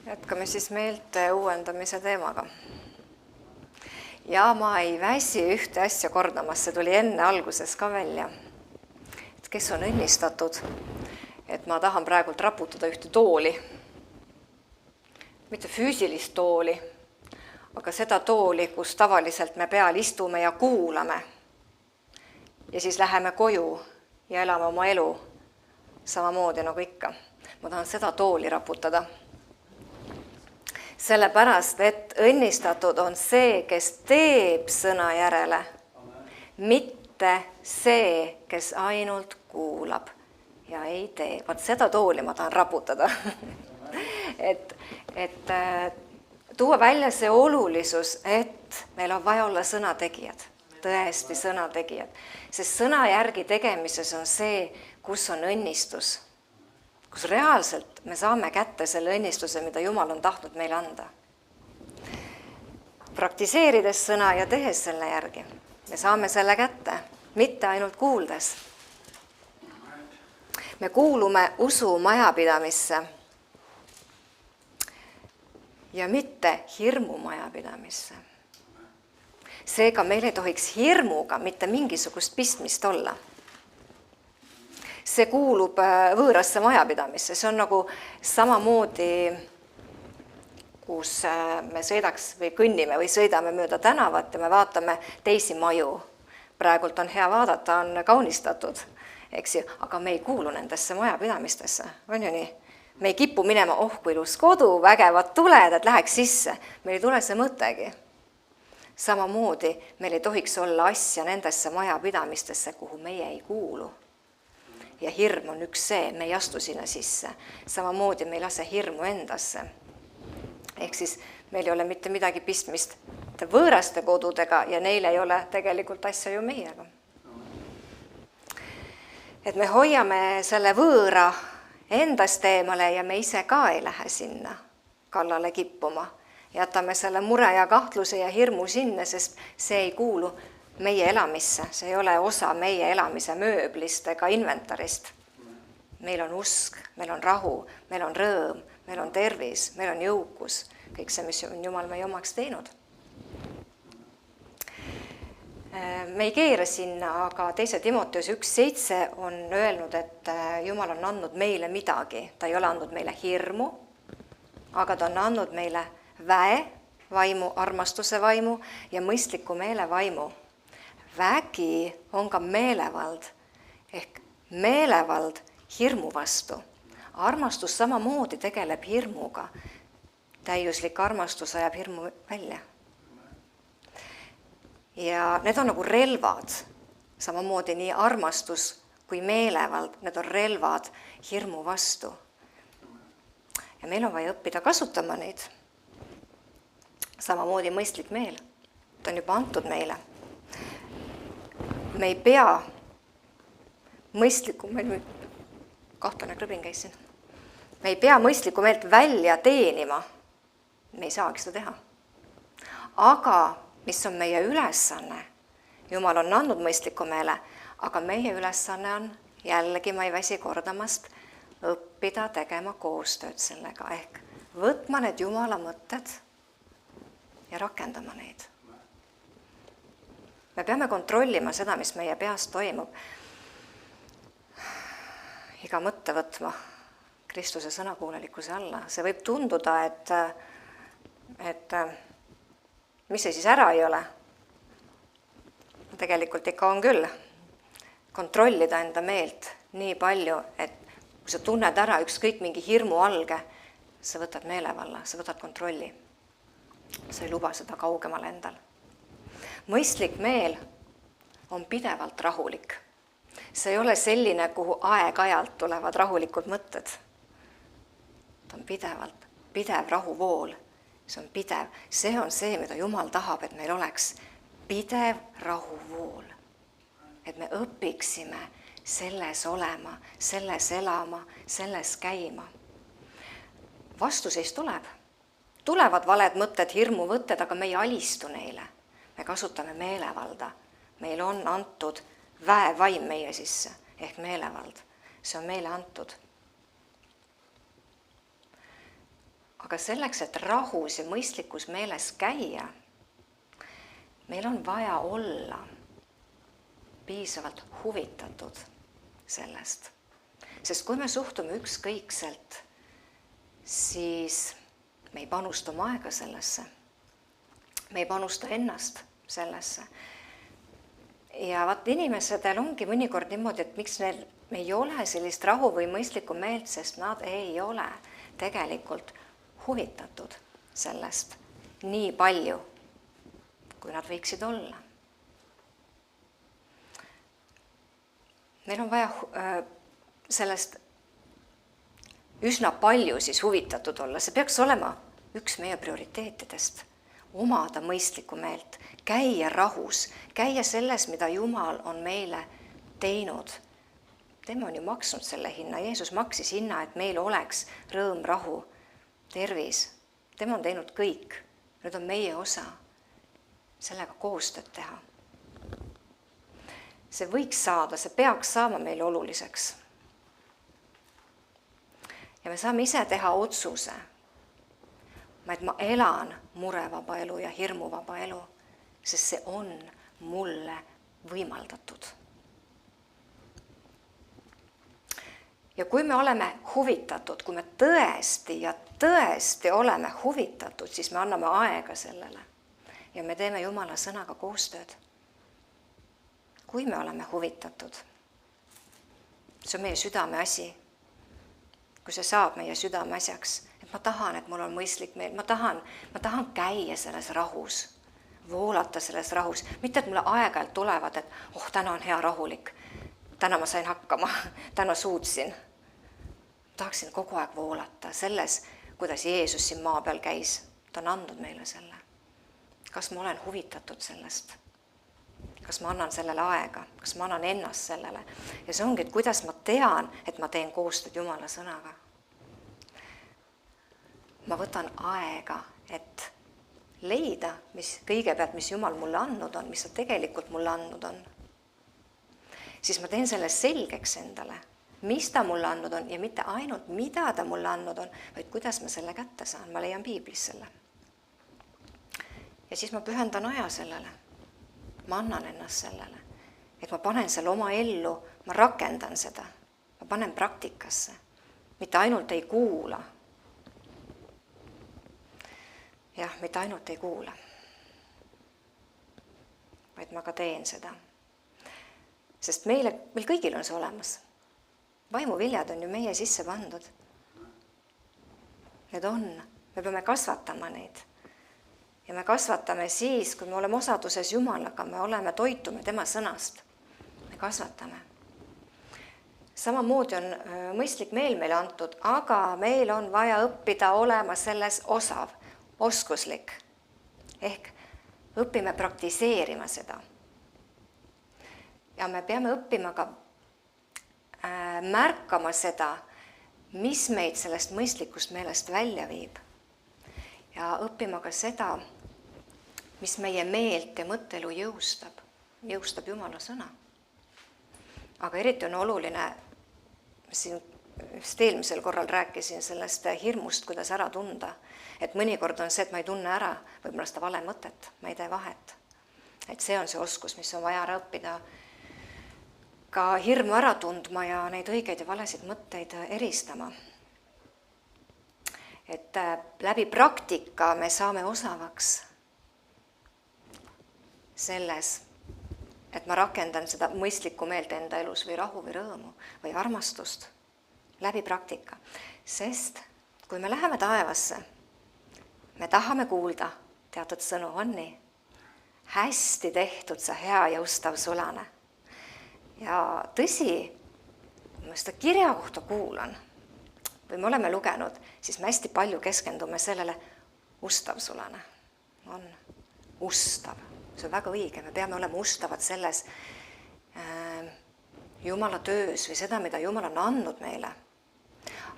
Jätkame siis meelte uuendamise teemaga. Ja ma ei väsi ühte asja kordamas, see tuli enne alguses ka välja. Et kes on õnnistatud, et ma tahan praegult raputada ühte tooli. Mitte füüsilist tooli, aga seda tooli, kus tavaliselt me peal istume ja kuulame. Ja siis läheme koju ja elame oma elu samamoodi nagu ikka. Ma tahan seda tooli raputada. Sellepärast, et õnnistatud on see, kes teeb sõna järele, mitte see, kes ainult kuulab ja ei tee. Vaat seda tooli ma tahan raputada. et tuua välja see olulisus, et meil on vaja olla sõnategijad, tõesti sõnategijad. Sest sõna järgi tegemises on see, kus on õnnistus. Kus reaalselt me saame kätte selle õnnistuse, mida Jumal on tahtnud meile anda. Praktiseerides sõna ja tehes selle järgi. Me saame selle kätte, mitte ainult kuuldes. Me kuulume usu majapidamisse ja mitte hirmu majapidamisse. Seega meil ei tohiks hirmuga mitte mingisugust pistmist olla. See kuulub võõrasse majapidamisse. See on nagu samamoodi, kus me sõidaks või kõnnime või sõidame mööda tänavat ja me vaatame teisi maju. Praegult on hea vaadata, on kaunistatud, eks ju, aga me ei kuulu nendesse majapidamistesse. On ju nii? Me ei kipu minema, kui ilus kodu, vägevad tuled, et läheks sisse. Meil ei tule see mõttegi. Samamoodi meil ei tohiks olla asja nendesse majapidamistesse, kuhu meie ei kuulu. Ja hirm on üks see, me ei astu sinna sisse. Samamoodi me ei lase hirmu endasse. Ehk siis meil ei ole mitte midagi pistmist võõraste kodudega ja neil ei ole tegelikult asja ju meiega. Et me hoiame selle võõra endast eemale ja me ise ka ei lähe sinna kallale kippuma. Jätame selle mure ja kahtluse ja hirmu sinna, sest see ei kuulu meie elamisse, see ei ole osa meie elamise mööblist ega inventarist. Meil on usk, meil on rahu, meil on rõõm, meil on tervis, meil on jõukus, kõik see, mis on Jumal meie omaks teinud. Me ei keera sinna, aga 2. Timoteus 1.7 on öelnud, et Jumal on andnud meile midagi. Ta ei ole andnud meile hirmu, aga ta on andnud meile väe, vaimu, armastuse vaimu ja mõistliku meele vaimu. Vägi on ka meelevald, ehk meelevald hirmu vastu. Armastus samamoodi tegeleb hirmuga. Täiuslik armastus ajab hirmu välja. Ja need on nagu relvad, samamoodi nii armastus kui meelevald, need on relvad hirmu vastu. Ja meil on vaja õppida kasutama neid. Samamoodi mõistlik meel, ta on juba antud meile. Me ei pea mõistlikku, kahtlane krõbin käis siin. Me ei pea mõistlikku meelt välja teenima. Me ei saagi seda teha. Aga mis on meie ülesanne? Jumal on andnud mõistliku meele, aga meie ülesanne on, jällegi ma ei väsi kordamast, õppida tegema koostööd sellega. Ehk võtma need Jumala mõtted ja rakendama neid. Me peame kontrollima seda, mis meie peas toimub. Iga mõtte võtma Kristuse sõnakuulelikkuse alla. See võib tunduda, et mis see siis ära ei ole. Tegelikult ikka on küll. Kontrollida enda meelt nii palju, et kui sa tunned ära ükskõik mingi hirmu alge, sa võtad meelevalla, sa võtad kontrolli. Sa ei luba seda kaugemal endal. Mõistlik meel on pidevalt rahulik. See ei ole selline, kuhu aeg-ajalt tulevad rahulikud mõtted. Ta on pidev rahuvool. See on pidev. See on see, mida Jumal tahab, et meil oleks pidev rahuvool. Et me õpiksime selles olema, selles elama, selles käima. Vastuseis tuleb. Tulevad valed mõtted, hirmuvõtted, aga me ei alistu neile. Me kasutame meelevalda. Meil on antud väevaim meie sisse, ehk meelevald. See on meile antud. Aga selleks, et rahus ja mõistlikus meeles käia, meil on vaja olla piisavalt huvitatud sellest. Sest kui me suhtume ükskõikselt, siis me ei panusta oma aega sellesse. Me ei panusta ennast sellesse. Ja vaat inimesedel ongi mõnikord niimoodi, et miks neil ei ole sellist rahu või mõistlikku meelt, sest nad ei ole tegelikult huvitatud sellest nii palju, kui nad võiksid olla. Meil on vaja sellest üsna palju siis huvitatud olla. See peaks olema üks meie prioriteetidest. Omada mõistlikku meelt, käia rahus, käia selles, mida Jumal on meile teinud. Tema on ju maksnud selle hinna. Jeesus maksis hinna, et meil oleks rõõm, rahu, tervis. Tema on teinud kõik. Nüüd on meie osa sellega koostööd teha. See võiks saada, see peaks saama meile oluliseks. Ja me saame ise teha otsuse, et ma elan murevaba elu ja hirmuvaba elu, sest see on mulle võimaldatud. Ja kui me oleme huvitatud, kui me tõesti oleme huvitatud, siis me anname aega sellele ja me teeme Jumala sõnaga koostööd. Kui me oleme huvitatud, see on meie südame asi. Kui see saab meie südame asjaks, et ma tahan, et mul on mõistlik meel, ma tahan käia selles rahus, voolata selles rahus, mitte et mulle aeg-ajalt tulevad, et täna on hea rahulik, täna ma sain hakkama, täna suutsin. Tahaksin kogu aeg voolata selles, kuidas Jeesus siin maa peal käis, ta on andnud meile selle. Kas ma olen huvitatud sellest? Kas ma annan sellele aega, kas ma annan ennast sellele. Ja see ongi, et kuidas ma tean, et ma teen koostööd Jumala sõnaga. Ma võtan aega, et leida kõigepealt, mis Jumal mulle andnud on, mis ta tegelikult mulle andnud on. Siis ma teen selle selgeks endale, mis ta mulle andnud on ja mitte ainult, mida ta mulle andnud on, vaid kuidas ma selle kätte saan. Ma leian piiblis selle. Ja siis ma pühendan aja sellele. Ma annan ennast sellele, et ma panen selle oma ellu, ma rakendan seda, ma panen praktikasse, mitte ainult ei kuula. Jah, mitte ainult ei kuula, vaid ma ka teen seda. Sest meil kõigil on see olemas. Vaimuviljad on ju meie sisse pandud. Need on, me peame kasvatama neid. Ja me kasvatame siis, kui me oleme osaduses Jumalaga, me toitume tema sõnast. Me kasvatame. Samamoodi on mõistlik meel meile antud, aga meil on vaja õppida olema selles osav, oskuslik. Ehk õpime praktiseerima seda. Ja me peame õppima ka märkama seda, mis meid sellest mõistlikust meelest välja viib. Ja õppima ka seda, mis meie meelt ja mõttelu jõustab Jumala sõna. Aga eriti on oluline, siin just eelmisel korral rääkisin sellest hirmust, kuidas ära tunda. Et mõnikord on see, et ma ei tunne ära võib-olla seda vale mõtet, ma ei tee vahet. Et see on see oskus, mis on vaja ära õppida, ka hirmu ära tundma ja neid õigeid ja valesid mõtteid eristama. Et läbi praktika me saame osavaks selles, et ma rakendan seda mõistlikku meelt enda elus või rahu või rõõmu või armastust läbi praktika. Sest kui me läheme taevasse, me tahame kuulda teatud sõnu, on nii? Hästi tehtud sa hea ja ustav sulane. Ja tõsi, kui ma seda kirja kohta kuulan, või me oleme lugenud, siis me hästi palju keskendume sellele ustav sulane. On ustav. See on väga õige. Me peame olema ustavad selles Jumala töös või seda, mida Jumal on andnud meile.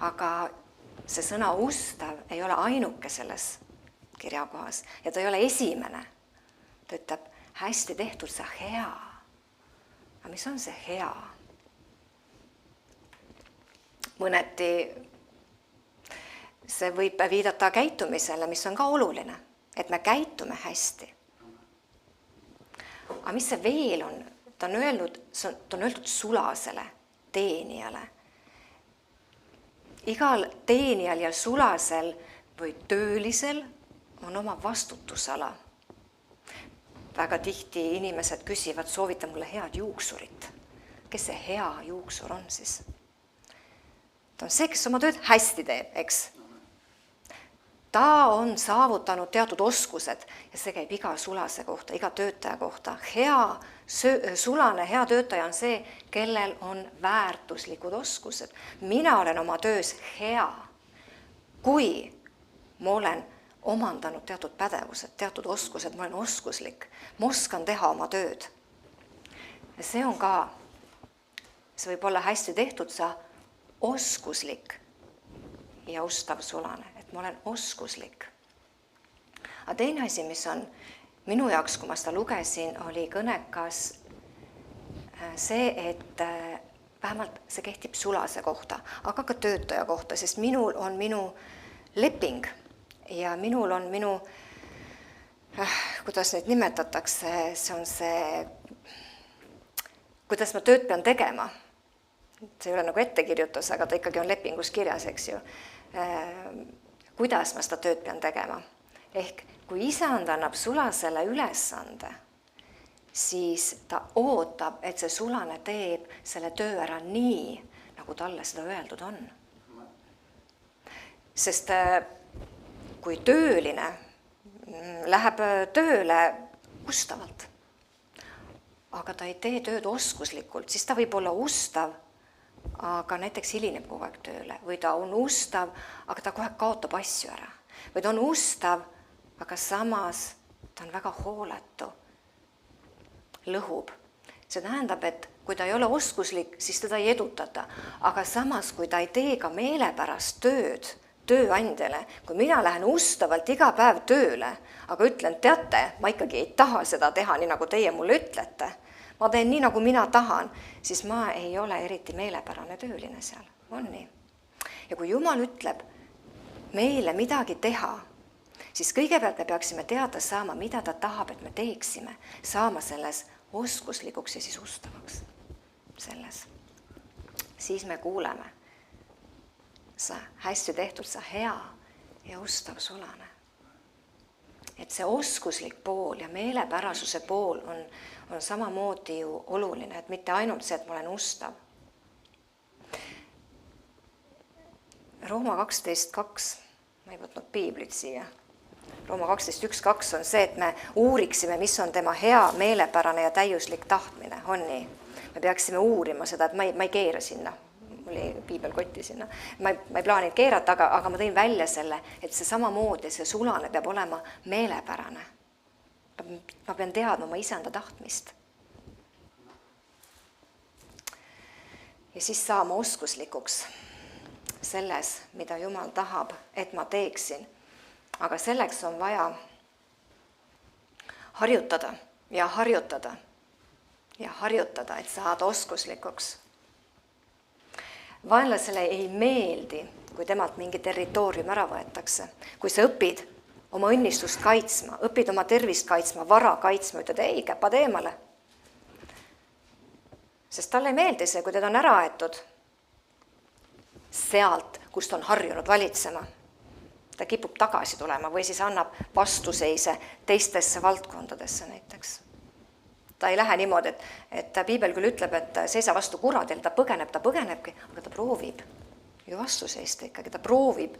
Aga see sõna ustav ei ole ainuke selles kirjakohas ja ta ei ole esimene. Ta ütleb, hästi tehtud sa hea. Aga mis on see hea? see võib viidata käitumisele, mis on ka oluline, et me käitume hästi. Aga mis see veel on? Ta on öeldud sulasele teenijale. Igal teenijal ja sulasel või töölisel on oma vastutusala. Väga tihti inimesed küsivad, soovita mulle head juuksurit. Kes see hea juuksur on siis? Ta on see, kes oma tööd hästi teeb, eks? Ta on saavutanud teatud oskused ja see käib iga sulase kohta, iga töötaja kohta. Sulane, hea töötaja on see, kellel on väärtuslikud oskused. Mina olen oma töös hea, kui ma olen omandanud teatud pädevused, teatud oskused, ma olen oskuslik, ma oskan teha oma tööd. Ja see on ka, see võib olla hästi tehtud, sa oskuslik ja ustav sulane, et ma olen oskuslik. Aga teine asi, mis on minu jaoks, kui ma seda lugesin, oli kõnekas see, et vähemalt see kehtib sulase kohta, aga ka töötaja kohta, sest minul on minu leping ja minul on minu, kuidas neid nimetatakse, see on see, kuidas ma tööd pean tegema. See ei ole nagu ettekirjutus, aga ta ikkagi on lepingus kirjas, eks ju. Kuidas ma seda tööd pean tegema. Ehk kui isand annab sulasele ülesande, siis ta ootab, et see sulane teeb selle töö ära nii, nagu talle seda öeldud on. Sest kui tööline läheb tööle ustavalt, aga ta ei tee tööd oskuslikult, siis ta võib olla ustav, aga näiteks hilineb kogu aeg tööle, või ta on ustav, aga ta kogu aeg kaotab asju ära. Või ta on ustav, aga samas ta on väga hooletu, lõhub. See tähendab, et kui ta ei ole oskuslik, siis teda ei edutata. Aga samas, kui ta ei tee ka meelepärast tööd tööandjale, kui mina lähen ustavalt iga päev tööle, aga ütlen, teate, ma ikkagi ei taha seda teha nii, nagu teie mulle ütlete, ma teen nii, nagu mina tahan, siis ma ei ole eriti meelepärane tööline seal. On nii. Ja kui Jumal ütleb meile midagi teha, siis kõigepealt me peaksime teada saama, mida ta tahab, et me teeksime, saama selles oskuslikuks ja siis ustavaks selles. Siis me kuuleme, sa hästi tehtud, sa hea ja ustav sulane. Et see oskuslik pool ja meelepärasuse pool on samamoodi ju oluline, et mitte ainult see, et ma olen ustav. Rooma 12.2, ma ei võtnud piiblit siia. Rooma 12.1.2 on see, et me uuriksime, mis on tema hea, meelepärane ja täiuslik tahtmine. On nii? Me peaksime uurima seda, et ma ei keera sinna. Mul oli piibelkotti sinna. Ma ei plaaninud keerata, aga ma tõin välja selle, et see samamoodi, see sulane peab olema meelepärane. Ma pean teadma oma isanda tahtmist. Ja siis saama oskuslikuks selles, mida Jumal tahab, et ma teeksin. Aga selleks on vaja harjutada ja harjutada ja harjutada, et saada oskuslikuks. Vaenlasele ei meeldi, kui temalt mingi territoorium ära võetakse. Kui sa õpid oma õnnistust kaitsma, õpid oma tervist kaitsma, vara kaitsma, ütled, ei, käpad eemale. Sest talle ei meeldi see, kui teda on ära aetud sealt, kust on harjunud valitsema. Ta kipub tagasi tulema või siis annab vastuseise teistesse valdkondadesse näiteks. Ta ei lähe niimoodi, et piibel küll ütleb, et seisa vastu kuradel, ta põgenebki, aga ta proovib ju vastu seista ikkagi, ta proovib.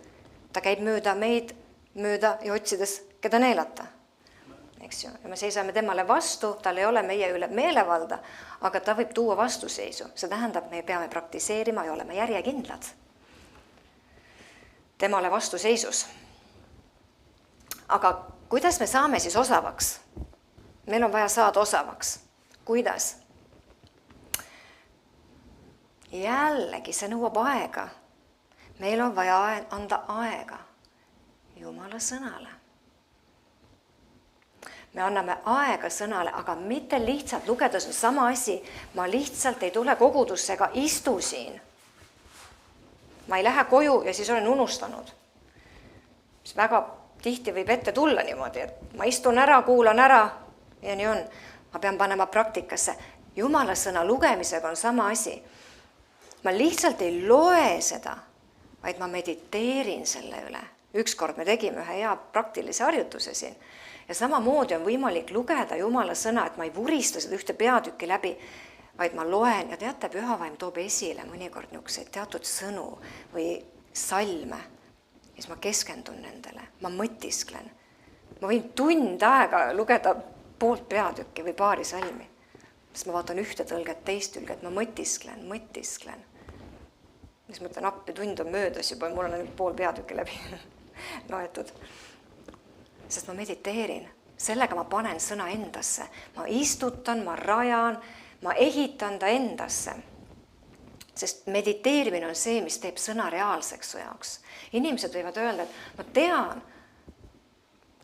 Ta käib mööda ja otsides, keda neelata. Eks ju? Ja me seisame temale vastu, tal ei ole meie üle meelevalda, aga ta võib tuua vastuseisu. See tähendab, me peame praktiseerima ja olema järjekindlad temale vastuseisus. Aga kuidas me saame siis osavaks? Meil on vaja saada osavaks. Kuidas? Jällegi, see nõuab aega. Meil on vaja anda aega Jumala sõnale. Me anname aega sõnale, aga mitte lihtsalt lugedes on sama asi. Ma lihtsalt ei tule kogudusse ega istu siin. Ma ei lähe koju ja siis olen unustanud. mis väga tihti võib ette tulla niimoodi, et ma istun ära, kuulan ära ja nii on. Ma pean panema praktikasse. Jumala sõna lugemisega on sama asi. Ma lihtsalt ei loe seda, vaid ma mediteerin selle üle. Ükskord me tegime ühe hea praktilise harjutuse siin. Ja samamoodi on võimalik lugeda Jumala sõna, et ma ei vurista seda ühte peatükki läbi, vaid ma loen ja teate, Pühavaim toob esile mõnikord niisuguseid teatud sõnu või salme. Ja siis ma keskendun nendele, ma mõtisklen. Ma võin tund aega lugeda poolt peatükki või paari salmi. Siis ma vaatan ühte tõlget, teist tõlget, ma mõtisklen. Siis mõtlen, appi tund on möödas juba, mul on pool peatükki läbi loetud. Sest ma mediteerin, sellega ma panen sõna endasse. Ma istutan, ma rajan, ma ehitan ta endasse. Sest mediteerimine on see, mis teeb sõna reaalseks su jaoks. Inimesed võivad öelda, et ma tean,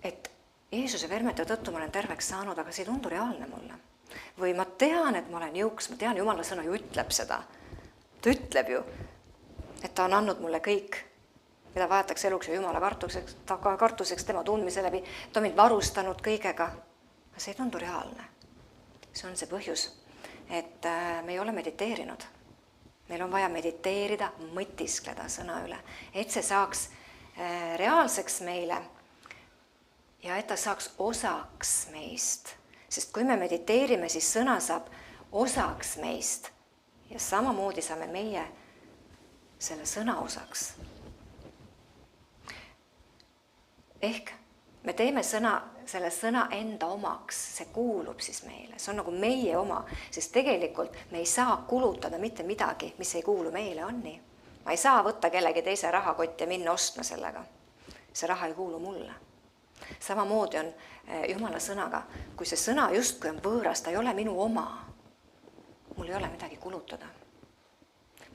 et Jeesuse vermete tõttu ma olen terveks saanud, aga see ei tundu reaalne mulle. Või ma tean, et ma olen jõuks, ma tean, Jumala sõna ju ütleb seda. Ta ütleb ju, et ta on andnud mulle kõik, mida vajatakse eluks ja Jumala kartuseks, tema tundmise läbi, ta on mind varustanud kõigega. Aga see ei tundu reaalne. See on see põhjus, et me ei ole mediteerinud. Meil on vaja mediteerida, mõtiskleda sõna üle, et see saaks reaalseks meile ja et ta saaks osaks meist. Sest kui me mediteerime, siis sõna saab osaks meist ja samamoodi saame meie selle sõna osaks. Ehk me teeme selle sõna enda omaks, see kuulub siis meile, see on nagu meie oma, sest tegelikult me ei saa kulutada mitte midagi, mis ei kuulu meile, on nii. Ma ei saa võtta kellegi teise rahakott ja minna ostma sellega. See raha ei kuulu mulle. Samamoodi on Jumala sõnaga, kui see sõna justkui on võõras, ta ei ole minu oma. Mul ei ole midagi kulutada.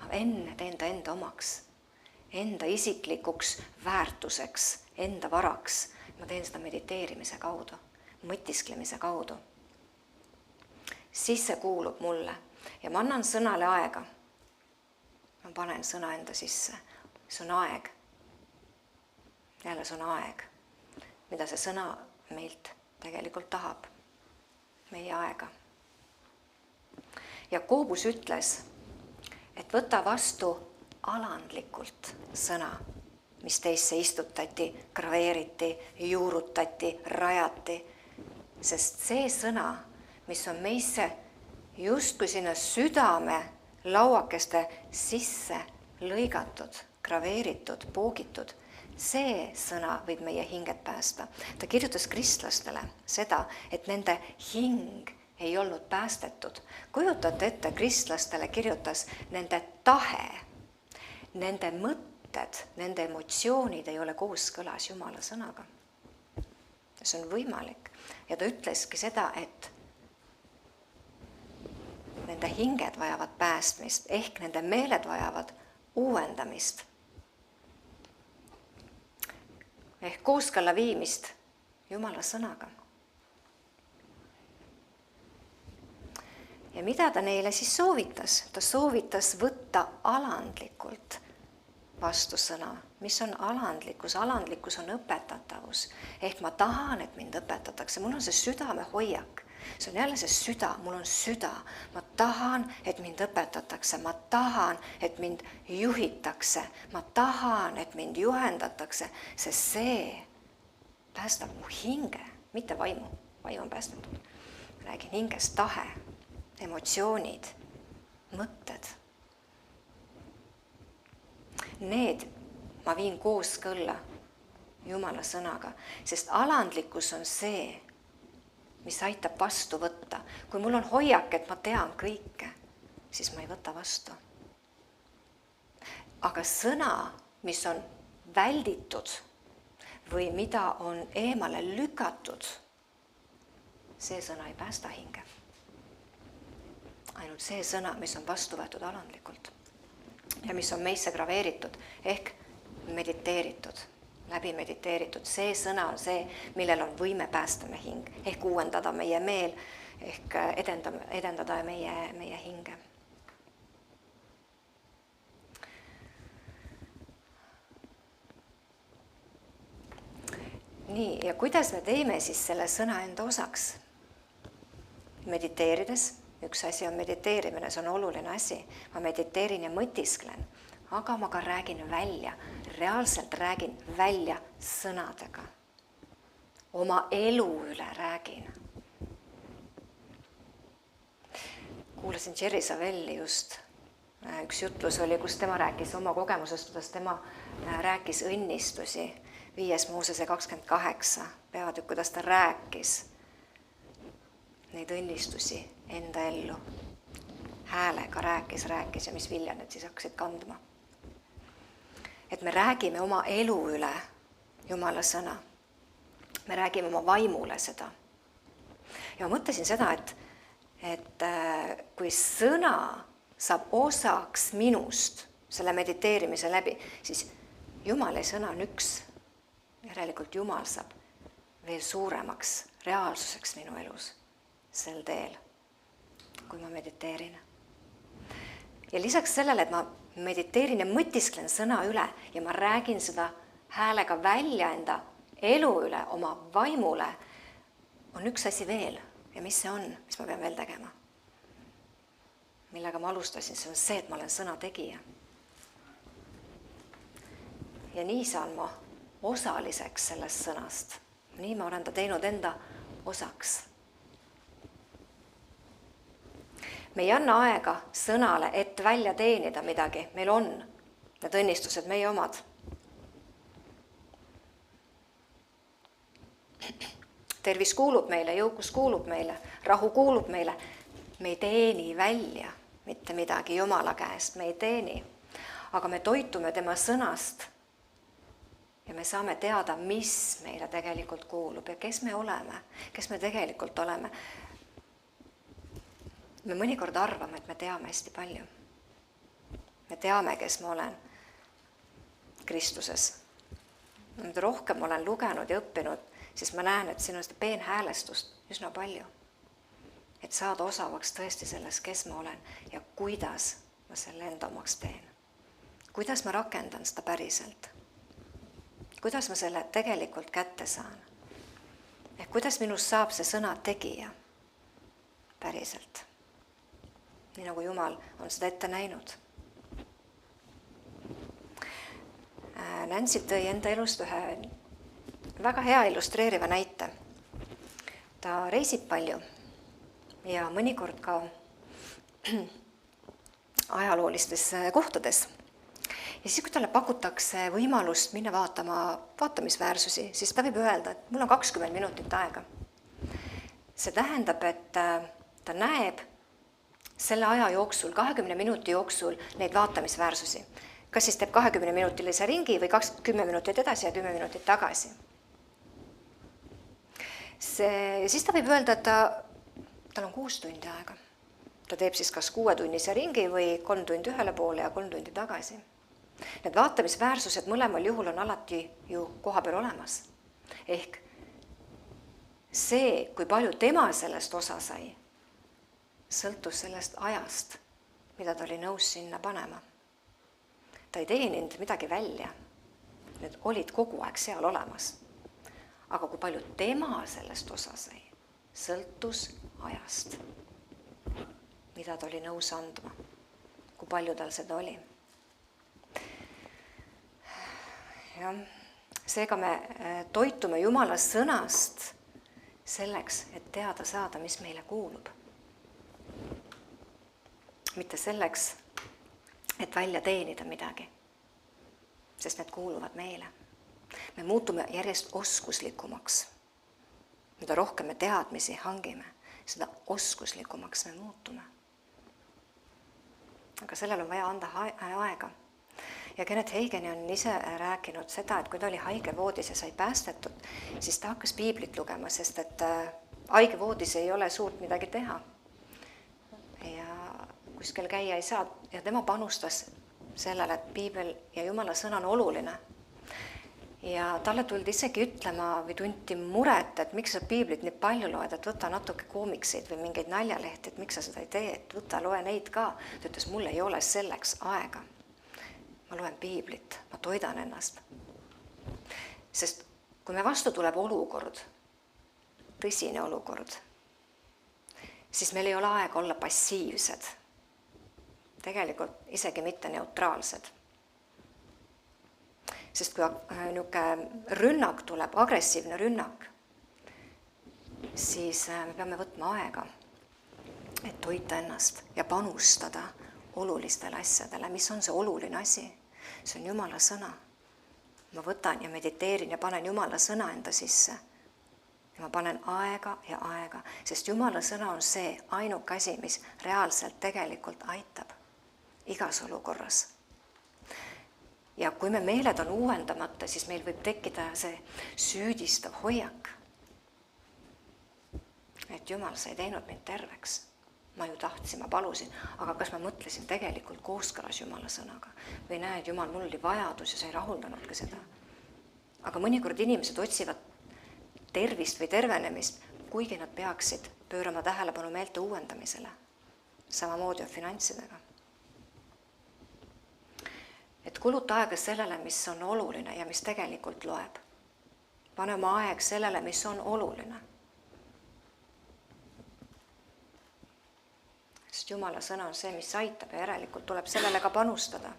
Ma enne teen ta enda omaks, enda isiklikuks väärtuseks, enda varaks. Ma teen seda mediteerimise kaudu, mõtisklemise kaudu. Siis see kuulub mulle ja ma annan sõnale aega. Ma panen sõna enda sisse. See on aeg. Jälle see on aeg, mida see sõna meilt tegelikult tahab. Meie aega. Jakobus ütles, et võta vastu alandlikult sõna, mis teisse istutati, graveeriti, juurutati, rajati. Sest see sõna, mis on meisse justkui sinna südame lauakeste sisse lõigatud, graveeritud, poogitud, see sõna võib meie hinged päästa. Ta kirjutas kristlastele seda, et nende hing ei olnud päästetud. Kujutate ette, kristlastele kirjutas nende tahe, nende mõtted, nende emotsioonid ei ole kooskõlas Jumala sõnaga. See on võimalik. Ja ta ütleski seda, et nende hinged vajavad päästmist, ehk nende meeled vajavad uuendamist. Ehk kooskõlla viimist Jumala sõnaga. Ja mida ta neile siis soovitas? Ta soovitas võtta alandlikult vastu sõna. Mis on alandlikkus? Alandlikkus on õpetatavus. Ehk ma tahan, et mind õpetatakse. Mul on see südame hoiak. See on jälle see süda. Mul on süda. Ma tahan, et mind õpetatakse. Ma tahan, et mind juhitakse. Ma tahan, et mind juhendatakse. Sest see päästab mu hinge, mitte vaimu. Vaim on päästetud. Räägin hingest, tahe, emotsioonid, mõtted. Need ma viin kooskõlla Jumala sõnaga, sest alandlikkus on see, mis aitab vastu võtta. Kui mul on hoiak, et ma tean kõike, siis ma ei võta vastu. Aga sõna, mis on välditud või mida on eemale lükatud, see sõna ei päästa hinge. Ainult see sõna, mis on vastu võetud alandlikult ja mis on meisse graveeritud ehk mediteeritud, läbi mediteeritud. See sõna on see, millel on võime päästa me hing ehk uuendada meie meel ehk edendada meie hinge. nii, ja kuidas me teeme siis selle sõna enda osaks? Mediteerides, üks asi on mediteerimine, see on oluline asi. Ma mediteerin ja mõtisklen, aga ma ka räägin välja, reaalselt räägin välja sõnadega. Oma elu üle räägin. Kuulasin Jerry Savelli just. Üks jutlus oli, kus tema rääkis oma kogemusest, kuidas tema rääkis õnnistusi 5. Moosese 28 peatükk, kuidas ta rääkis neid õnnistusi enda ellu. Häälega rääkis ja mis vilja need siis hakkasid kandma. Et me räägime oma elu üle Jumala sõna. Me räägime oma vaimule seda. Ja ma mõtlesin seda, et kui sõna saab osaks minust selle mediteerimise läbi, siis Jumala sõna on üks. Järelikult Jumal saab veel suuremaks reaalsuseks minu elus sel teel, kui ma mediteerin. Ja lisaks sellele, et ma mediteerin ja mõtisklen sõna üle ja ma räägin seda häälega välja enda elu üle, oma vaimule, on üks asi veel. Ja mis see on, mis ma pean veel tegema? Millega ma alustasin, see on see, et ma olen sõna tegija. Ja nii saan ma osaliseks sellest sõnast. Nii ma olen ta teinud enda osaks. Me ei anna aega sõnale, et välja teenida midagi. Meil on need õnnistused, meie omad. Tervis kuulub meile, jõukus kuulub meile, rahu kuulub meile. Me ei teeni välja mitte midagi Jumala käest, me ei teeni. Aga me toitume tema sõnast ja me saame teada, mis meile tegelikult kuulub ja kes me oleme, kes me tegelikult oleme. Me mõnikord arvame, et me teame hästi palju. Me teame, kes ma olen Kristuses. Mida rohkem olen lugenud ja õppinud, siis ma näen, et siin on seda peenhäälestust üsna palju. Et saada osavaks tõesti sellest, kes ma olen ja kuidas ma selle enda omaks teen. Kuidas ma rakendan seda päriselt. Kuidas ma selle tegelikult kätte saan. Ehk kuidas minust saab see sõna tegija päriselt. Nii nagu Jumal on seda ette näinud. Nancy tõi enda elust ühe väga hea illustreeriva näite. Ta reisib palju ja mõnikord ka ajaloolistes kohtades. Ja siis, kui talle pakutakse võimalust minna vaatama vaatamisväärsusi, siis ta võib öelda, et mul on 20 minutit aega. See tähendab, et ta näeb selle aja jooksul, 20 minuti jooksul neid vaatamisväärsusi. Kas siis teeb 20-minutilise ringi või 10 minutit edasi ja 10 minutit tagasi. Siis ta võib öelda, et tal on 6 tundi aega. Ta teeb siis kas 6-tunnise ringi või 3 tundi ühele poole ja 3 tundi tagasi. Need vaatamisväärsused mõlemal juhul on alati ju koha peal olemas. Ehk see, kui palju tema sellest osa sai, sõltus sellest ajast, mida ta oli nõus sinna panema. Ta ei teeninud midagi välja. Need olid kogu aeg seal olemas. Aga kui palju tema sellest osa sai, sõltus ajast, mida ta oli nõus andma. Kui palju tal seda oli. Ja seega me toitume Jumala sõnast selleks, et teada saada, mis meile kuulub. Mitte selleks, et välja teenida midagi, sest need kuuluvad meile. Me muutume järjest oskuslikumaks. Mida rohkem me teadmisi hangime, seda oskuslikumaks me muutume. Aga sellel on vaja anda aega. Ja Kenneth Hagin on ise rääkinud seda, et kui ta oli haigevoodis ja sai päästetud, siis ta hakkas piiblit lugema, sest et haigevoodis ei ole suurt midagi teha. Ja kuskil käia ei saa ja tema panustas sellele, et piibel ja Jumala sõna on oluline. Ja talle tuldi isegi ütlema või tunti muret, et miks sa piiblit nii palju loed, et võta natuke koomikseid või mingeid naljalehti, et miks sa seda ei tee, et võta, loe neid ka. Ta ütles, mul ei ole selleks aega. Ma loen piiblit, ma toidan ennast. Sest kui me vastu tuleb olukord, tõsine olukord, siis meil ei ole aega olla passiivsed, tegelikult isegi mitte neutraalsed. Sest kui niisugune rünnak tuleb, agressiivne rünnak, siis me peame võtma aega, et hoida ennast ja panustada olulistele asjadele. Mis on see oluline asi? See on Jumala sõna. Ma võtan ja mediteerin ja panen Jumala sõna enda sisse. Ja ma panen aega ja aega, sest Jumala sõna on see ainuke asi, mis reaalselt tegelikult aitab igas olukorras. Ja kui me meeled on uuendamata, siis meil võib tekkida see süüdistav hoiak. Et Jumal, sa ei teinud mind terveks. Ma ju tahtsin, ma palusin, aga kas ma mõtlesin tegelikult kooskõlas Jumala sõnaga? Või näed, Jumal, mul oli vajadus ja sa ei rahuldanud ka seda. Aga mõnikord inimesed otsivad tervist või tervenemist, kuigi nad peaksid pöörama tähelepanu meelte uuendamisele. Samamoodi on finantsidega. Et kuluta aega sellele, mis on oluline ja mis tegelikult loeb. Pane oma aeg sellele, mis on oluline. Sest Jumala sõna on see, mis aitab ja järelikult tuleb sellele ka panustada.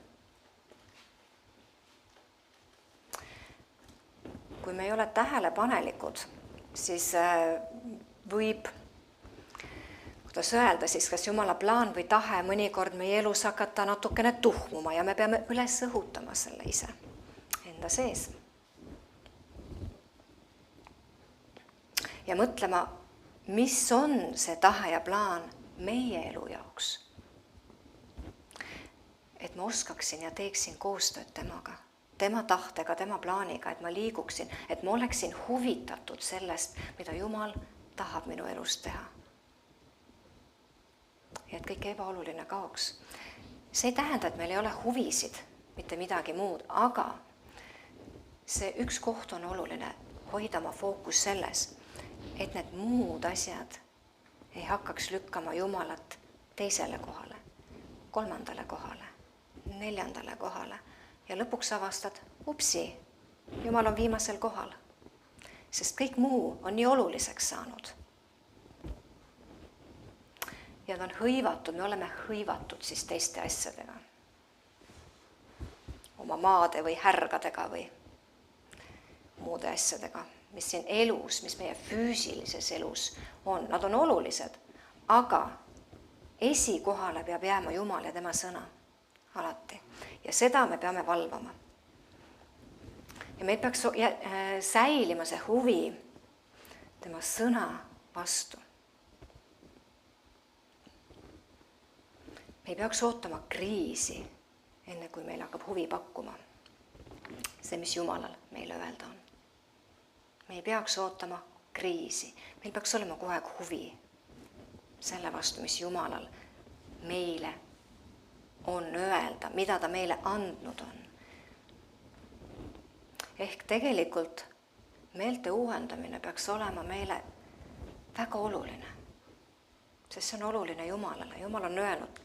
Kui me ei ole tähelepanelikud, siis võib, kuidas öelda, siis kas Jumala plaan või tahe mõnikord meie elus hakata natukene tuhmuma ja me peame üles õhutama selle ise enda sees. Ja mõtlema, mis on see tahe ja plaan meie elu jaoks. Et ma oskaksin ja teeksin koostööd temaga, tema tahtega, tema plaaniga, et ma liiguksin, et ma oleksin huvitatud sellest, mida Jumal tahab minu elust teha. Ja et kõik ebaoluline kaoks. See ei tähenda, et meil ei ole huvisid, mitte midagi muud, aga see üks koht on oluline, hoida oma fookus selles, et need muud asjad ei hakkaks lükkama Jumalat teisele kohale, 3. kohale, 4. kohale ja lõpuks avastad, upsi, Jumal on viimasel kohal, sest kõik muu on nii oluliseks saanud. Ja ta on hõivatud, me oleme hõivatud siis teiste asjadega, oma maade või härgadega või muude asjadega, mis siin elus, mis meie füüsilises elus on. Nad on olulised, aga esikohale peab jääma Jumal ja tema sõna alati. Ja seda me peame valvama. Ja meil peaks säilima see huvi tema sõna vastu. Me ei peaks ootama kriisi, enne kui meil hakkab huvi pakkuma. See, mis Jumalal meile öelda on. Me ei peaks ootama kriisi. Meil peaks olema kogu aeg huvi selle vastu, mis Jumalal meile on öelda, mida ta meile andnud on. Ehk tegelikult meelte uuendamine peaks olema meile väga oluline, sest see on oluline Jumalale. Jumal on öelnud,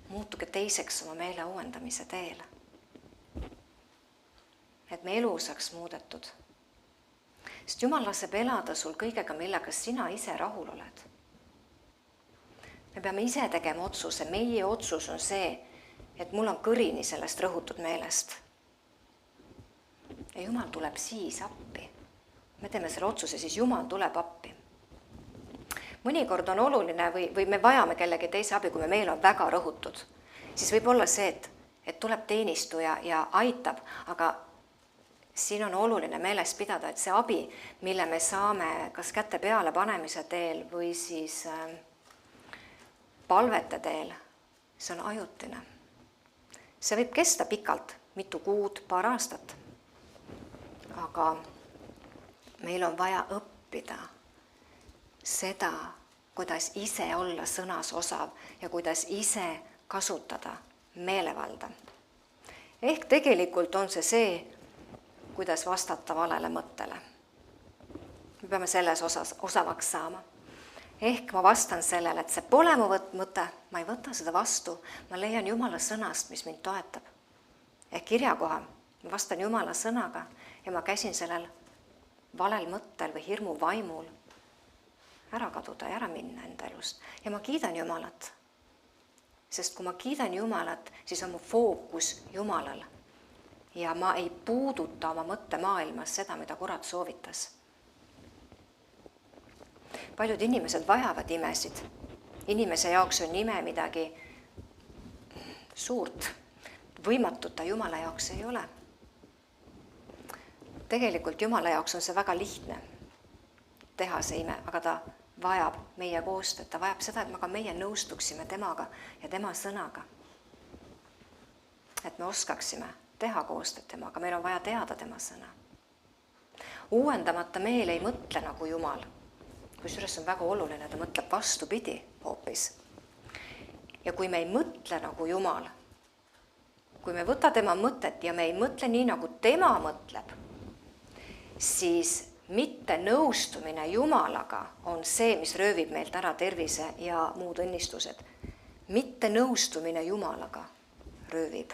muutuge teiseks oma meele uuendamise teel. Et me elu saaks muudetud. Sest Jumal laseb elada sul kõigega, millega sina ise rahul oled. Me peame ise tegema otsuse. Meie otsus on see, et mul on kõrini sellest rõhutud meelest. Ja Jumal tuleb siis appi. Me teeme selle otsuse, siis Jumal tuleb appi. Mõnikord on oluline või me vajame kellegi teise abi, kui meil on väga rõhutud. Siis võib olla see, et tuleb teenistuja ja aitab, aga siin on oluline meeles pidada, et see abi, mille me saame kas kätte peale panemise teel või siis palvete teel, see on ajutine. See võib kesta pikalt, mitu kuud, paar aastat. Aga meil on vaja õppida seda, kuidas ise olla sõnas osav ja kuidas ise kasutada meelevalda. Ehk tegelikult on see, kuidas vastata valele mõttele. Me peame selles osavaks saama. Ehk ma vastan sellele, et see pole mu mõte, ma ei võta seda vastu, ma leian Jumala sõnast, mis mind toetab. Ehk kirjakoha, ma vastan Jumala sõnaga ja ma käsin sellel valel mõttel või hirmu vaimul ära kaduda ja ära minna enda elust. Ja ma kiidan Jumalat. Sest kui ma kiidan Jumalat, siis on mu fookus Jumalal. Ja ma ei puuduta oma mõttemaailmas seda, mida kurat soovitas. Paljud inimesed vajavad imesid. Inimese jaoks on ime midagi suurt, võimatuta Jumala jaoks ei ole. Tegelikult Jumala jaoks on see väga lihtne teha see ime, aga ta vajab meie koostööd, ta vajab seda, et me ka meie nõustuksime temaga ja tema sõnaga. Et me oskaksime teha koostööd temaga, meil on vaja teada tema sõna. Uuendamata meel ei mõtle nagu Jumal. Kusjuures on väga oluline, ta mõtleb vastupidi hoopis. Ja kui me ei mõtle nagu Jumal, kui me võta tema mõtet ja me ei mõtle nii, nagu tema mõtleb, siis mitte nõustumine Jumalaga on see, mis röövib meilt ära tervise ja muud õnnistused. Mitte nõustumine Jumalaga röövib.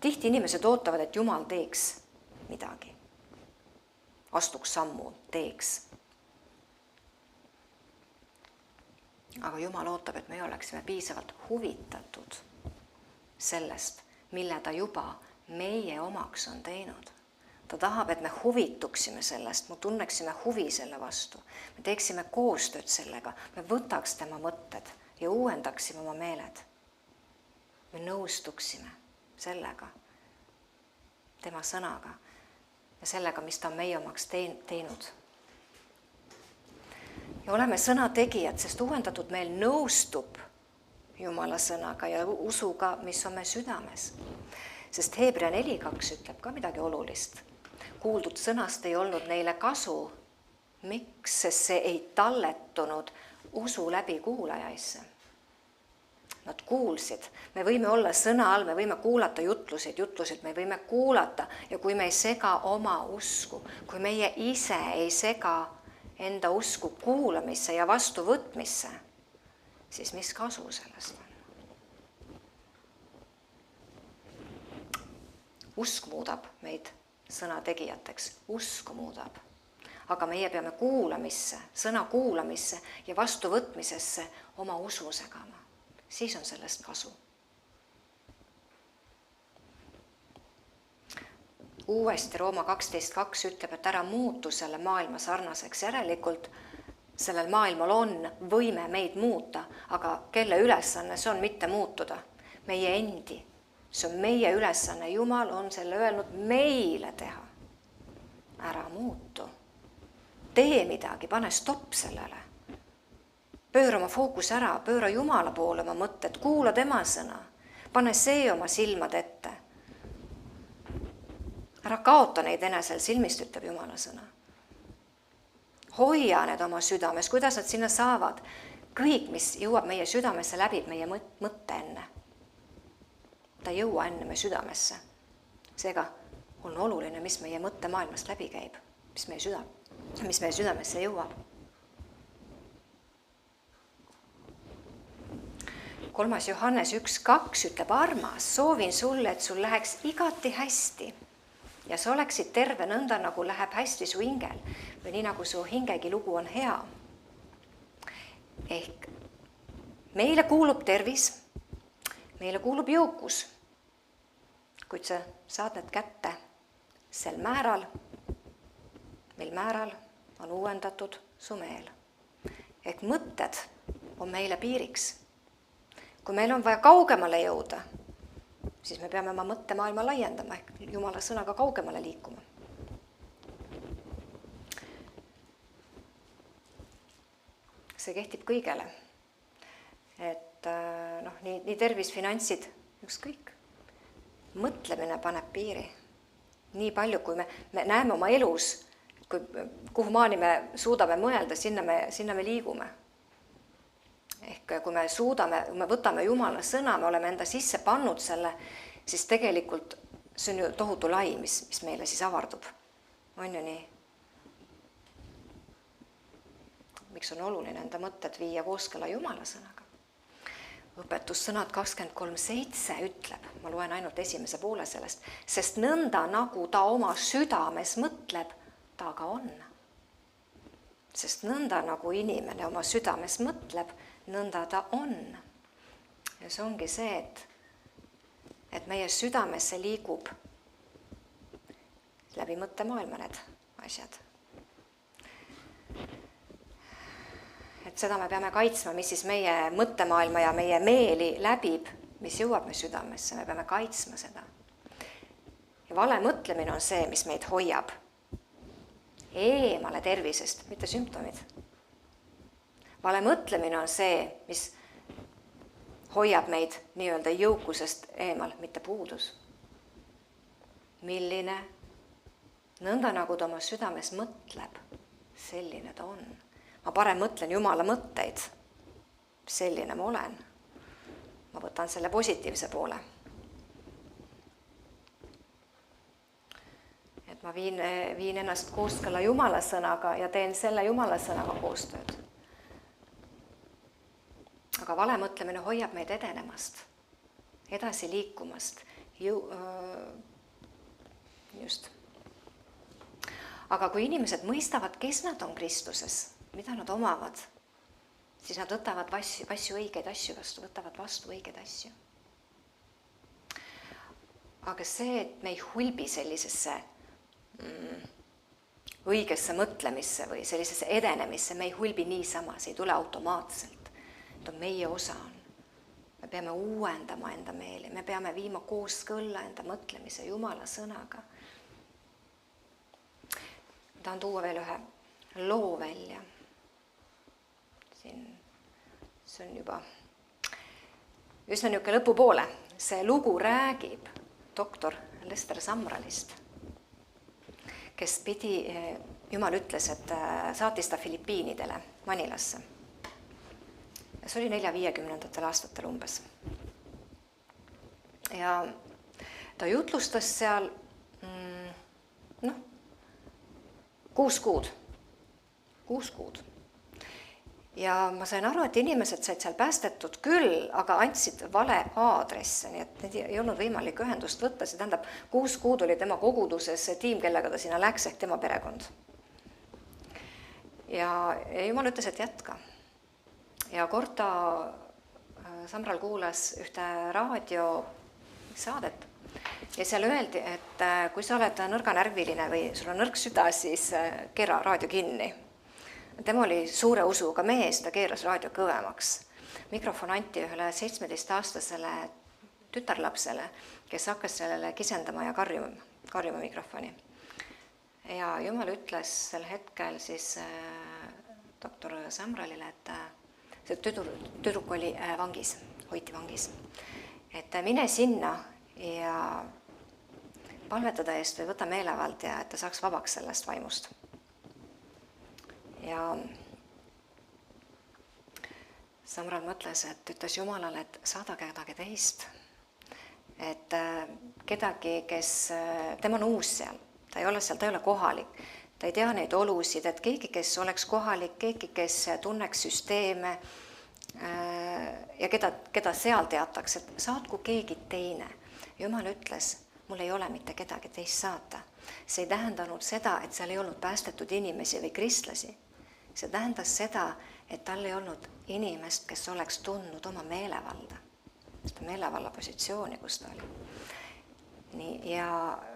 Tihti inimesed ootavad, et Jumal teeks midagi. Astuks sammu, teeks. Aga Jumal ootab, et me oleksime piisavalt huvitatud sellest, mille ta juba meie omaks on teinud. Ta tahab, et me huvituksime sellest, me tunneksime huvi selle vastu. Me teeksime koostööd sellega, me võtaks tema mõtted ja uuendaksime oma meeled. Me nõustuksime sellega, tema sõnaga ja sellega, mis ta on meie omaks teinud. Ja oleme sõna tegijad, sest uuendatud meel nõustub Jumala sõnaga ja usuga, mis on me südames. Sest Hebra 4:2 ütleb ka midagi olulist. Kuuldud sõnast ei olnud neile kasu. Miks? Sest see ei talletunud usu läbi kuulajaisse. Nad kuulsid. Me võime olla sõna all, me võime kuulata jutlusid me võime kuulata ja kui me ei sega oma usku, kui meie ise ei sega enda usku kuulamisse ja vastuvõtmisse, siis mis kasu sellest on? Usk muudab meid sõna tegijateks, usku muudab. Aga meie peame kuulamisse, sõna kuulamisse ja vastuvõtmisesse oma usu segama. Siis on sellest kasu. Uuesti Rooma 12:2 ütleb, et ära muutu selle maailma sarnaseks. Järelikult sellel maailmal on võime meid muuta, aga kelle ülesanne see on mitte muutuda? Meie endi. See on meie ülesanne. Jumal on selle öelnud meile teha. Ära muutu. Tee midagi, pane stopp sellele. Pööra oma fookus ära, pööra Jumala poole oma mõtted, kuula tema sõna. Pane see oma silmad ette. Ära kaota neid enesel silmist, ütleb Jumala sõna. Hoia need oma südames, kuidas nad sinna saavad. Kõik, mis jõuab meie südamesse, läbib meie mõtte enne. Ta ei jõua enne meie südamesse. Seega on oluline, mis meie mõttemaailmast läbi käib, mis meie südamesse jõuab. 3. Johannes 1:2 ütleb, armas, soovin sulle, et sul läheks igati hästi ja sa oleksid terve nõnda, nagu läheb hästi su hingel või nii, nagu su hingegi lugu on hea. Ehk meile kuulub tervis, meile kuulub jõukus, kuid sa saad need kätte sel määral, mil määral on uuendatud su meel. Ehk mõtted on meile piiriks. Kui meil on vaja kaugemale jõuda, siis me peame oma mõttemaailma laiendama, ehk Jumala sõnaga kaugemale liikuma. See kehtib kõigele. Et nii tervis, finantsid, ükskõik. Mõtlemine paneb piiri. Nii palju, kui me näeme oma elus, kuhu maani me suudame mõelda, sinna me liigume. Ehk kui me võtame Jumala sõna, me oleme enda sisse pannud selle, siis tegelikult see on ju tohutu lai, mis meile siis avardub. On ju nii? Miks on oluline enda mõtted viia kooskõla Jumala sõnaga? õpetussõnad 23.7 ütleb, ma loen ainult esimese poole sellest, sest nõnda nagu ta oma südames mõtleb, ta ka on. Sest nõnda nagu inimene oma südames mõtleb, nõnda ta on. Ja see ongi see, et meie südamesse liigub läbi mõttemaailma need asjad. Et seda me peame kaitsma, mis siis meie mõttemaailma ja meie meeli läbib, mis jõuab me südamesse, me peame kaitsma seda. Ja vale mõtlemine on see, mis meid hoiab eemale tervisest, mitte sümptomid. Vale mõtlemine on see, mis hoiab meid nii-öelda jõukusest eemal, mitte puudus. Milline? Nõnda nagu ta oma südames mõtleb, selline ta on. Ma parem mõtlen Jumala mõtteid, selline ma olen. Ma võtan selle positiivse poole. Et ma viin ennast kooskõlla Jumala sõnaga ja teen selle Jumala sõnaga koostööd. Aga vale mõtlemine hoiab meid edenemast, edasi liikumast. Just. Aga kui inimesed mõistavad, kes nad on Kristuses, mida nad omavad, siis nad võtavad õigeid asju vastu, võtavad vastu õigeid asju. Aga see, et me ei hulbi sellisesse õigesse mõtlemisse või sellisesse edenemisse, me ei hulbi niisama, see ei tule automaatselt. Et on meie osa on. Me peame uuendama enda meeli, me peame viima kooskõlla enda mõtlemise Jumala sõnaga. Tahan tuua veel ühe loo välja. See on juba üsna niisugune lõpupoole. See lugu räägib doktor Lester Samralist, kes pidi, Jumal ütles, et saatis ta Filipiinidele, Manilasse. See oli 450. aastatel umbes. Ja ta jutlustas seal 6 kuud. Ja ma sain aru, et inimesed said seal päästetud küll, aga andsid vale aadresse, nii et ei olnud võimalik ühendust võtta. See tähendab, 6 kuud oli tema koguduses see tiim, kellega ta sinna läks, ehk tema perekond. Ja Jumal ütles, et jätka. Ja kord ta Samral kuulas ühte raadiosaadet ja seal öeldi, et kui sa oled nõrganärviline või sul on nõrk süda, siis keera raadio kinni. Tema oli suure usuga mees, ta keeras raadio kõvemaks. Mikrofon anti ühele 17-aastasele tütarlapsele, kes hakkas sellele kisendama ja karjuma mikrofoni. Ja Jumal ütles sel hetkel siis doktor Samralile, et see tüdruk oli vangis, hoiti vangis. Et mine sinna ja palvetada eest või võta meelevald ja et ta saaks vabaks sellest vaimust. Ja Samral mõtles, et ütles Jumalale, et saada kedagi teist. Et kedagi, kes, tema on uus seal, ta ei ole seal, ta ei ole kohalik. Ta ei tea neid olusid, et keegi, kes oleks kohalik, keegi, kes tunneks süsteeme ja keda seal teatakse, et saatku keegi teine. Jumal ütles, mul ei ole mitte kedagi teist saata. See ei tähendanud seda, et seal ei olnud päästetud inimesi või kristlasi. See tähendas seda, et tal ei olnud inimest, kes oleks tundnud oma meelevalda. Seda meelevalla positsiooni, kus ta oli. Nii, ja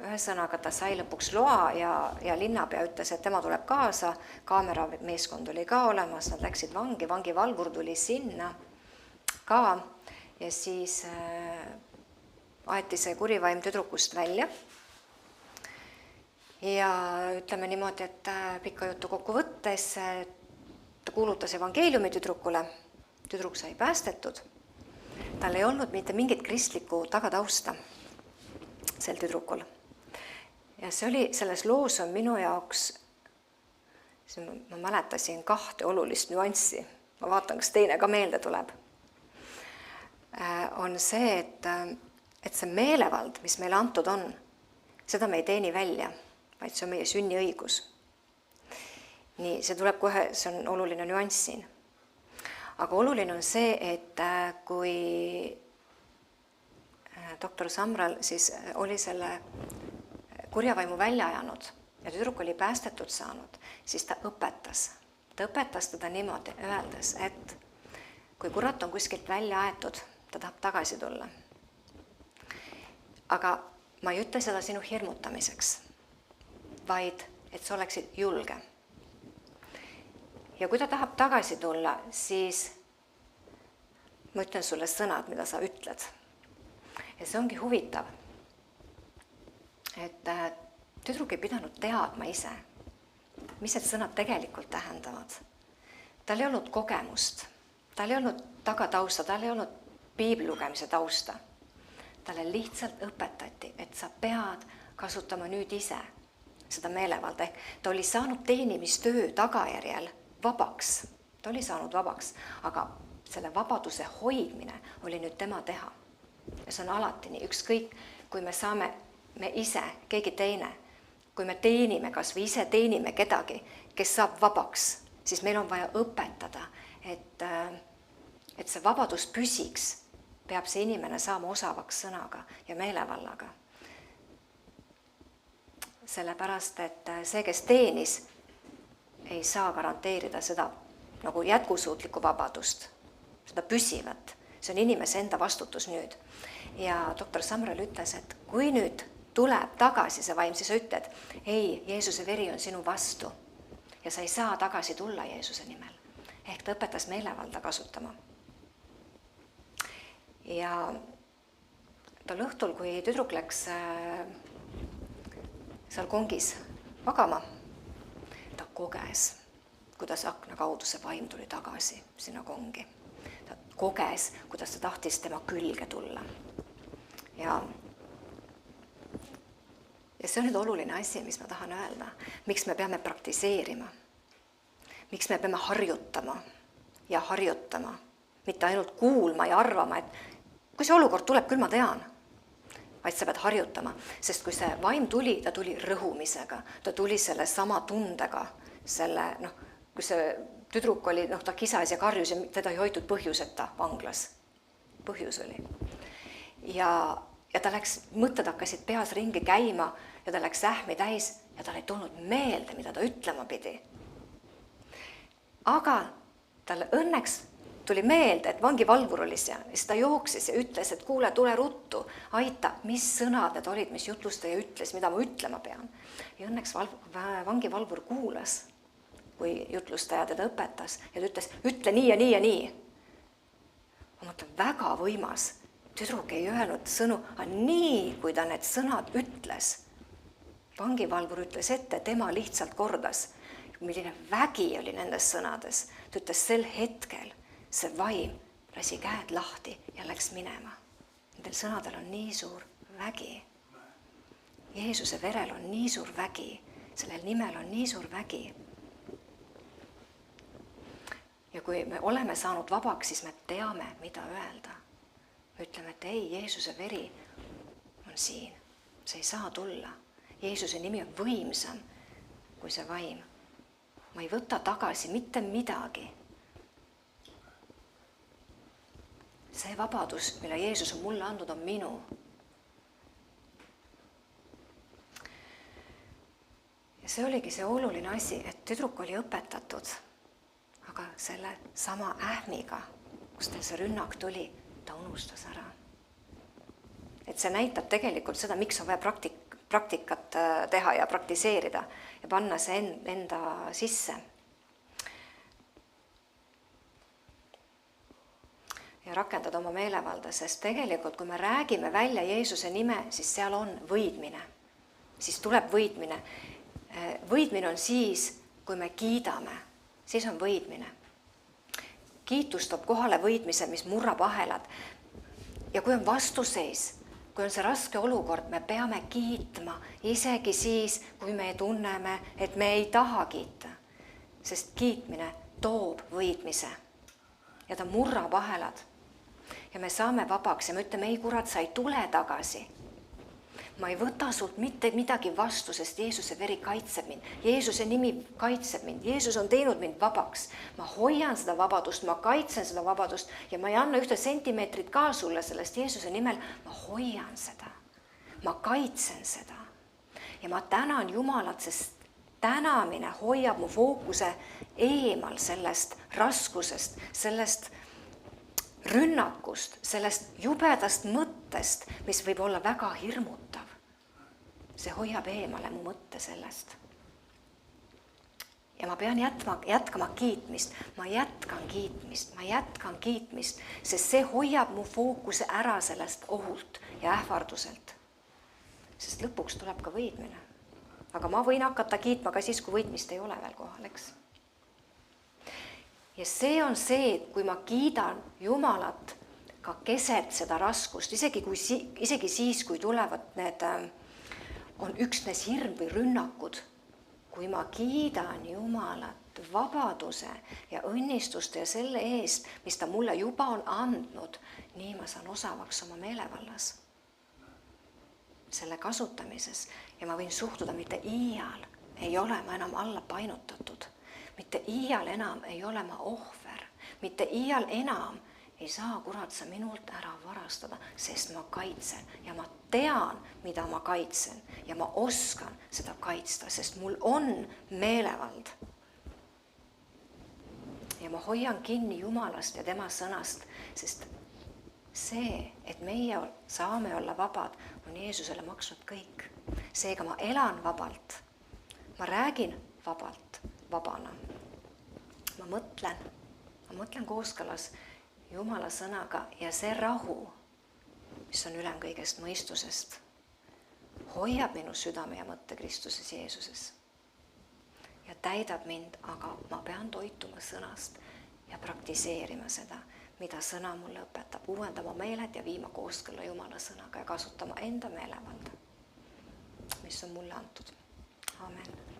ühesõnaga ta sai lõpuks loa ja linnapea ütles, et tema tuleb kaasa, kaamerameeskond oli ka olemas, nad läksid vangivalgur tuli sinna ka ja siis aeti see kurivaim tüdrukust välja. Ja ütleme niimoodi, et pikka juttu kokku võttes ta kuulutas evangeeliumi tüdrukule, tüdruk sai päästetud, tal ei olnud mitte mingit kristlikku tagatausta sel tüdrukul. Ja see oli, selles loos on minu jaoks, ma mäletasin 2 olulist nüanssi, ma vaatan, kas teine ka meelde tuleb. On see, et see meelevald, mis meile antud on, seda me ei teeni välja, vaid see on meie sünniõigus. Nii, see tuleb kohe, see on oluline nüanss siin. aga oluline on see, et kui doktor Samral siis oli selle kurja vaimu välja ajanud ja tüdruk oli päästetud saanud, siis ta õpetas teda niimoodi, öeldes, et kui kurat on kuskilt välja aetud, ta tahab tagasi tulla. Aga ma ei ütle seda sinu hirmutamiseks, vaid et sa oleksid julge. Ja kui ta tahab tagasi tulla, siis ma ütlen sulle sõnad, mida sa ütled. Ja see ongi huvitav, et tüdruk ei pidanud teadma ise, mis need sõnad tegelikult tähendavad. Tal ei olnud kogemust, tal ei olnud tagatausta, tal ei olnud piibli lugemise tausta. Talle lihtsalt õpetati, et sa pead kasutama nüüd ise seda meelevalda. Ta oli saanud teenimistöö tagajärjel vabaks. Ta oli saanud vabaks, aga selle vabaduse hoidmine oli nüüd tema teha. Ja see on alati nii, ükskõik, kui me saame, me ise, keegi teine, kui me teenime, kas või ise teenime kedagi, kes saab vabaks, siis meil on vaja õpetada, et see vabadus püsiks, peab see inimene saama osavaks sõnaga ja meelevallaga. Sellepärast, et see, kes teenis, ei saa garanteerida seda nagu jätkusuutlikku vabadust, seda püsivat. See on inimese enda vastutus nüüd. Ja doktor Samral ütles, et kui nüüd tuleb tagasi see vaim, siis sa ütled, ei, Jeesuse veri on sinu vastu ja sa ei saa tagasi tulla Jeesuse nimel. Ehk ta õpetas meelevalda kasutama. Ja tol õhtul, kui tüdruk läks seal kongis magama, ta koges, kuidas akna kaudu see vaim tuli tagasi sinna kongi. Ta koges, kuidas ta tahtis tema külge tulla. Ja see on nüüd oluline asi, mis ma tahan öelda. Miks me peame praktiseerima? Miks me peame harjutama ja harjutama? Mitte ainult kuulma ja arvama, et kui see olukord tuleb, küll ma tean. Vaid sa pead harjutama, sest kui see vaim tuli, ta tuli rõhumisega, ta tuli selle sama tundega, kui see tüdruk oli, ta kisas ja karjus ja teda ei hoitud põhjuseta vanglas. Põhjus oli. Ja ta läks, mõtted hakkasid peas ringi käima ja ta läks ähmi täis ja tal ei tulnud meelde, mida ta ütlema pidi. Aga talle õnneks tuli meelde, et vangivalvur oli seal ja siis ta jooksis ja ütles, et kuule, tule ruttu, aita, mis sõnad need olid, mis jutlustaja ütles, mida ma ütlema pean. Ja õnneks vangivalvur kuulas, kui jutlustaja teda õpetas ja ta ütles, ütle nii ja nii ja nii. Ma mõtlen, väga võimas. Tüdruk ei öelnud sõnu, aga nii, kui ta need sõnad ütles. Vangivalvur ütles ette, tema lihtsalt kordas. Milline vägi oli nendes sõnades. Ta ütles sel hetkel, see vaim lasi käed lahti ja läks minema. Nendel sõnadel on nii suur vägi. Jeesuse verel on nii suur vägi. Sellel nimel on nii suur vägi. Ja kui me oleme saanud vabaks, siis me teame, mida öelda. Me ütleme, et ei, Jeesuse veri on siin. See ei saa tulla. Jeesuse nimi on võimsam kui see vaim. Ma ei võta tagasi mitte midagi. See vabadus, mille Jeesus on mulle andnud, on minu. Ja see oligi see oluline asi, et tüdruk oli õpetatud, aga selle sama ähmiga, kus tal see rünnak tuli, ta unustas ära. Et see näitab tegelikult seda, miks on vaja praktikat teha ja praktiseerida ja panna see enda sisse. Ja rakendada oma meelevalda, sest tegelikult, kui me räägime välja Jeesuse nime, siis seal on võidmine. Siis tuleb võidmine. Võidmine on siis, kui me kiidame, siis on võidmine. Kiitus toob kohale võidmise, mis murrab ahelad. Ja kui on vastuseis, kui on see raske olukord, me peame kiitma, isegi siis, kui me tunneme, et me ei taha kiita. Sest kiitmine toob võidmise ja ta murrab ahelad. Ja me saame vabaks ja me ütleme, ei kurat, sa ei tule tagasi. ma ei võta sult mitte midagi vastu, sest Jeesuse veri kaitseb mind. Jeesuse nimi kaitseb mind. Jeesus on teinud mind vabaks. Ma hoian seda vabadust, ma kaitsen seda vabadust ja ma ei anna ühte sentimeetrit ka sulle sellest Jeesuse nimel. Ma hoian seda. Ma kaitsen seda. Ja ma tänan Jumalat, sest tänamine hoiab mu fookuse eemal sellest raskusest, sellest rünnakust, sellest jubedast mõttest, mis võib olla väga hirmutav. See hoiab eemale mu mõtte sellest. Ja ma pean jätkama kiitmist. Ma jätkan kiitmist, sest see hoiab mu fookuse ära sellest ohult ja ähvarduselt. Sest lõpuks tuleb ka võitmine. Aga ma võin hakata kiitma ka siis, kui võitmist ei ole veel kohal, eks? Ja see on see, kui ma kiidan Jumalat ka keset seda raskust, isegi siis, kui tulevad need, on üksnes hirm või rünnakud, kui ma kiidan Jumalat vabaduse ja õnnistuste ja selle eest, mis ta mulle juba on andnud, nii ma saan osavaks oma meelevallas, selle kasutamises ja ma võin suhtuda mitte iial, ei ole ma enam alla painutatud. Mitte iial enam ei ole ma ohver, mitte iial enam ei saa kurat sa minult ära varastada, sest ma kaitsen ja ma tean, mida ma kaitsen ja ma oskan seda kaitsta, sest mul on meelevald. Ja ma hoian kinni Jumalast ja tema sõnast, sest see, et meie saame olla vabad, on Jeesusele maksnud kõik. Seega ma elan vabalt, ma räägin vabalt, vabana. Ma mõtlen kooskõlas Jumala sõnaga ja see rahu, mis on ülem kõigest mõistusest, hoiab minu südame ja mõtte Kristuses Jeesuses ja täidab mind, aga ma pean toituma sõnast ja praktiseerima seda, mida sõna mulle õpetab, uuendama meeled ja viima kooskõlla Jumala sõnaga ja kasutama enda meelevalda, mis on mulle antud. Amen.